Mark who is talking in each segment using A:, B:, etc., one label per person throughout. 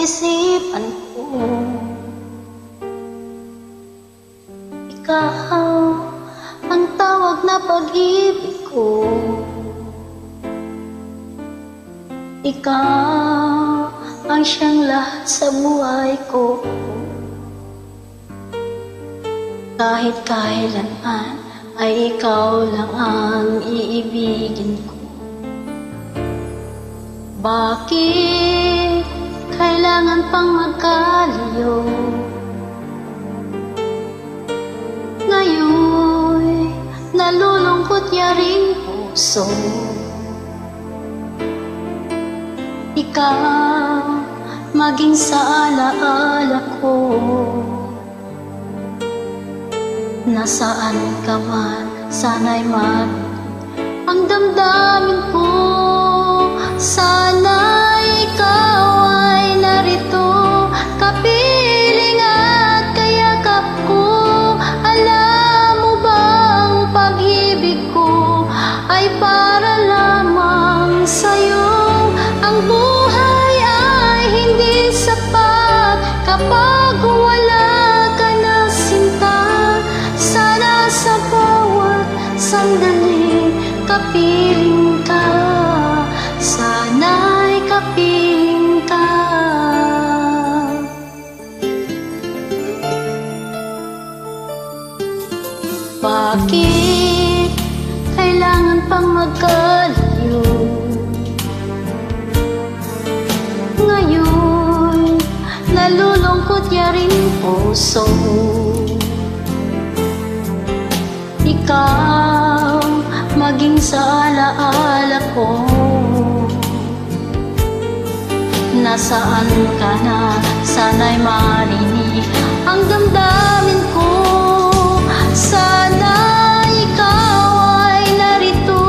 A: isipan ko. Ikaw ang tawag na pag-ibig ko. Ikaw ang siyang lahat sa buhay ko. Kahit kailanman ay ikaw lang ang iibigin ko. Bakit kailangan pang magkalayo? Ngayon nalulungkot yaring puso. Ikaw maging sa alaala ko. Nasaan ka man, sana'y ang damdamin ko. Sana'y ikaw ay narito, kapiling at kayakap ko. Alam mo bang pag-ibig ko ay para lamang sa'yo? Ang buhay ay hindi sapat kapag wala ka na sinta. Sana sa bawat sandali kapiling ka, sana'y kapiling ka. Bakit kailangan pang magkalayo? Ngayon nalulungkot yaring puso. Ikaw maging sa alaala ko. Nasaan ka na, sana'y marinig ang damdamin ko. Sana ikaw ay narito,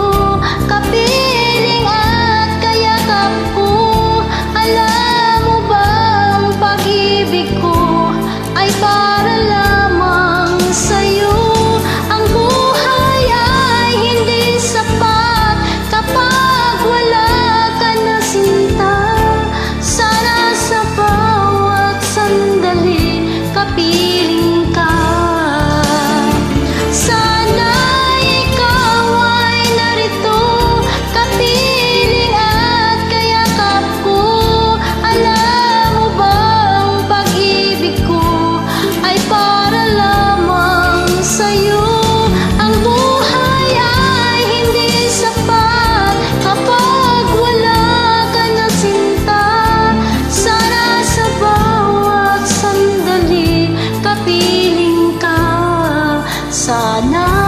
A: kapiling at kayakap ko. Alam mo bang pag-ibig ko ay para lamang sa'yo? Ang buhay ay hindi sapat kapag wala ka na sinta. Sana sa bawat sandali kapiling ka. Sana ikaw ay narito, kapiling at kayakap ko. Alam mo bang pag-ibig ko ay para lamang sa'yo? Ang buhay ay hindi sapat kapag wala ka na sinta. Sana sa bawat sandali kapiling ka. Sana